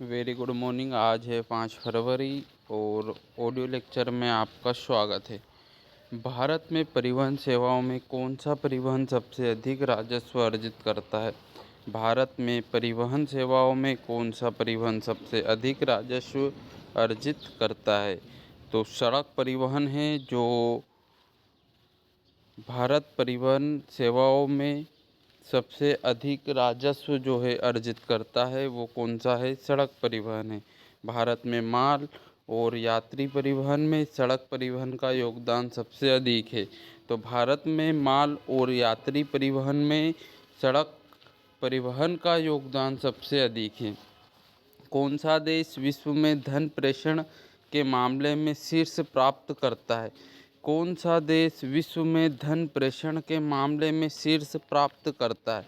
Very good morning. आज है 5 फरवरी और ऑडियो लेक्चर में आपका स्वागत है। भारत में परिवहन सेवाओं में कौन सा परिवहन सबसे अधिक राजस्व अर्जित करता है? भारत में परिवहन सेवाओं में कौन सा परिवहन सबसे अधिक राजस्व अर्जित करता है? तो सड़क परिवहन है जो भारत परिवहन सेवाओं में सबसे अधिक राजस्व जो है अर्जित करता है। वो कौन सा है? सड़क परिवहन है। भारत में माल और यात्री परिवहन में सड़क परिवहन का योगदान सबसे अधिक है। तो भारत में माल और यात्री परिवहन में सड़क परिवहन का योगदान सबसे अधिक है। कौन सा देश विश्व में धन प्रेषण के मामले में शीर्ष प्राप्त करता है? कौन सा देश विश्व में धन प्रेषण के मामले में शीर्ष प्राप्त करता है?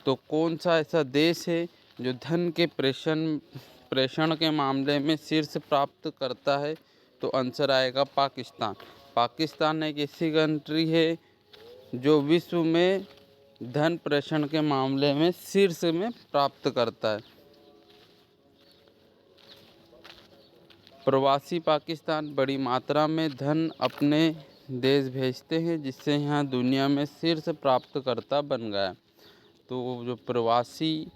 तो कौन सा ऐसा देश है जो धन के प्रेषण के मामले में शीर्ष प्राप्त करता है? तो आंसर आएगा पाकिस्तान। पाकिस्तान एक ऐसी कंट्री है जो विश्व में धन प्रेषण के मामले में शीर्ष में प्राप्त करता है। प्रवासी पाकिस्तान बड़ी मात्रा में धन अपने देश भेजते हैं, जिससे यहाँ दुनिया में शीर्ष प्राप्तकर्ता बन गया। तो जो प्रवासी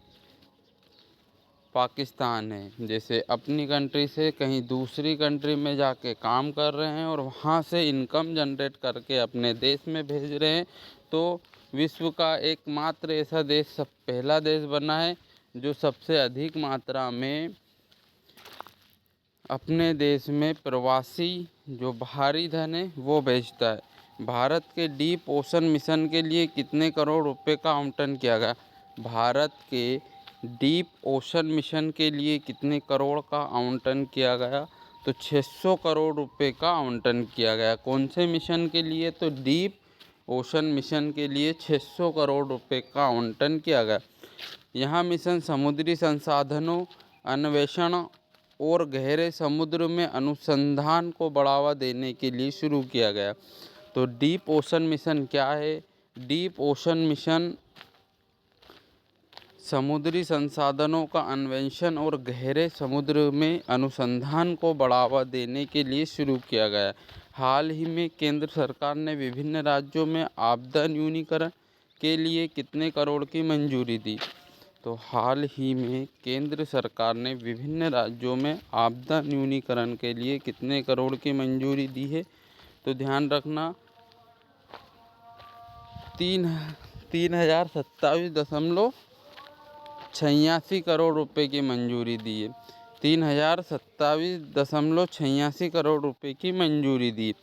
पाकिस्तान है, जैसे अपनी कंट्री से कहीं दूसरी कंट्री में जाके काम कर रहे हैं और वहाँ से इनकम जनरेट करके अपने देश में भेज रहे हैं, तो विश्व का एकमात्र ऐसा देश पहला देश बना है जो सबसे अधिक मात्रा में अपने देश में प्रवासी जो बाहरी धन है वो भेजता है। भारत के डीप ओशन मिशन के लिए कितने करोड़ रुपए का आवंटन किया गया? भारत के डीप ओशन मिशन के लिए कितने करोड़ का आवंटन किया गया? तो 600 करोड़ रुपए का आवंटन किया गया। कौन से मिशन के लिए? तो डीप ओशन मिशन के लिए 600 करोड़ रुपए का आवंटन किया गया। यह मिशन समुद्री संसाधनों अन्वेषण और गहरे समुद्र में अनुसंधान को बढ़ावा देने के लिए शुरू किया गया। तो डीप ओशन मिशन क्या है? डीप ओशन मिशन समुद्री संसाधनों का अन्वेषण और गहरे समुद्र में अनुसंधान को बढ़ावा देने के लिए शुरू किया गया। हाल ही में केंद्र सरकार ने विभिन्न राज्यों में आपदा न्यूनीकरण के लिए कितने करोड़ की मंजूरी दी? तो हाल ही में केंद्र सरकार ने विभिन्न राज्यों में आपदा न्यूनीकरण के लिए कितने करोड़ की मंजूरी दी है? तो ध्यान रखना, 3087.86 करोड़ रुपए की मंजूरी दी है। 3087.86 करोड़ रुपए की मंजूरी दी।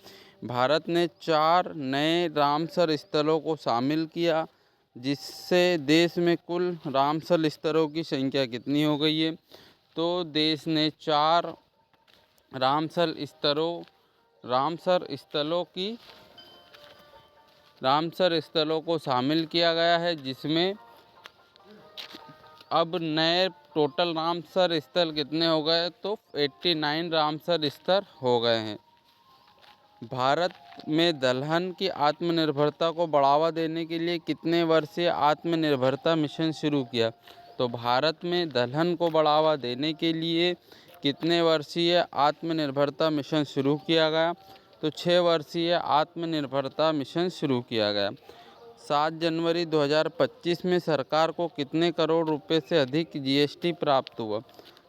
भारत ने 4 नए रामसर स्थलों को शामिल किया, जिससे देश में कुल रामसर स्थलों की संख्या कितनी हो गई है? तो देश ने 4 रामसर स्थलों को शामिल किया गया है, जिसमें अब नए टोटल रामसर स्थल कितने हो गए? तो 89 रामसर स्थल हो गए हैं। भारत में दलहन की आत्मनिर्भरता को बढ़ावा देने के लिए कितने वर्षीय आत्मनिर्भरता मिशन शुरू किया? तो भारत में दलहन को बढ़ावा देने के लिए कितने वर्षीय आत्मनिर्भरता मिशन शुरू किया गया? तो 6 वर्षीय आत्मनिर्भरता मिशन शुरू किया गया। 7 जनवरी 2025 में सरकार को कितने करोड़ रुपए से अधिक जीएसटी प्राप्त हुआ?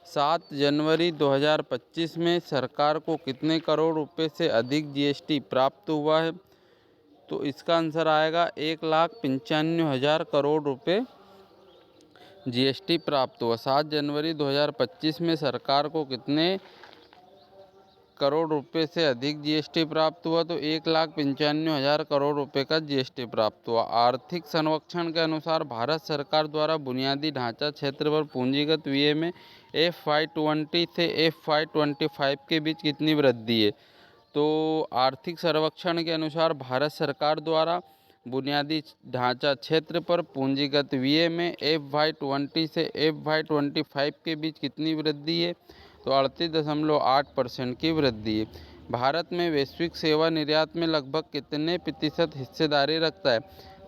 7 जनवरी 2025 में सरकार को कितने करोड़ रुपए से अधिक जीएसटी प्राप्त हुआ है? तो इसका आंसर आएगा 1,95,000 करोड़ रुपए जीएसटी प्राप्त हुआ। 7 जनवरी 2025 में सरकार को कितने करोड़ रुपए से अधिक जीएसटी प्राप्त हुआ? तो 1,95,000 करोड़ रुपए का जीएसटी प्राप्त हुआ। आर्थिक सर्वेक्षण के अनुसार भारत सरकार द्वारा बुनियादी ढांचा क्षेत्र पर पूंजीगत व्यय में FY20 से FY25 के बीच कितनी वृद्धि है? तो आर्थिक सर्वेक्षण के अनुसार भारत सरकार द्वारा बुनियादी ढांचा क्षेत्र पर पूंजीगत व्यय में FY20 से FY25 के बीच कितनी वृद्धि है? तो 38.8% की वृद्धि है। भारत में वैश्विक सेवा निर्यात में लगभग कितने प्रतिशत हिस्सेदारी रखता है?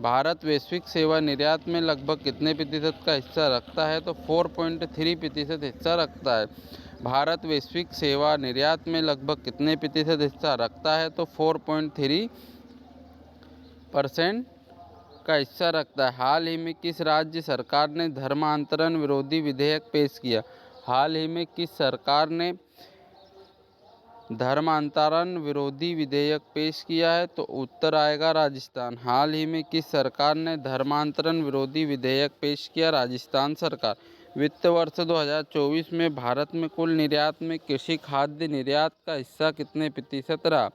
भारत वैश्विक सेवा निर्यात में लगभग कितने प्रतिशत का हिस्सा रखता है? तो 4.3% हिस्सा रखता है। भारत वैश्विक सेवा निर्यात में लगभग कितने प्रतिशत हिस्सा रखता है? तो 4.3% का हिस्सा रखता है। हाल ही में किस राज्य सरकार ने धर्मांतरण विरोधी विधेयक पेश किया? हाल ही में किस सरकार ने धर्मांतरण विरोधी विधेयक पेश किया है? तो उत्तर आएगा राजस्थान। हाल ही में किस सरकार ने धर्मांतरण विरोधी विधेयक पेश किया? राजस्थान सरकार। वित्त वर्ष 2024 में भारत में कुल निर्यात में कृषि खाद्य निर्यात का हिस्सा कितने प्रतिशत रहा?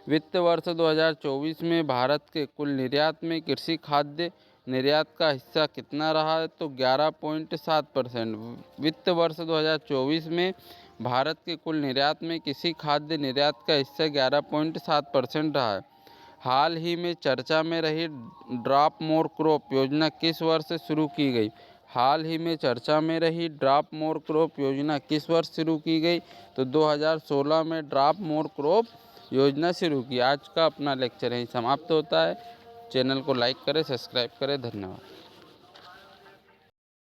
वित्त वर्ष 2024 में भारत के कुल निर्यात में कृषि खाद्य निर्यात का हिस्सा कितना रहा है? तो 11.7%। वित्त वर्ष 2024 में भारत के कुल निर्यात में कृषि खाद्य निर्यात का हिस्सा 11.7% रहा है। हाल ही में चर्चा में रही ड्रॉप मोर क्रॉप योजना किस वर्ष से शुरू की गई? हाल ही में चर्चा में रही ड्रॉप मोर क्रॉप योजना किस वर्ष शुरू की गई? तो 2016 में ड्रॉप मोर क्रॉप योजना शुरू की। आज का अपना लेक्चर यहीं समाप्त होता है। चैनल को लाइक करें, सब्सक्राइब करें। धन्यवाद।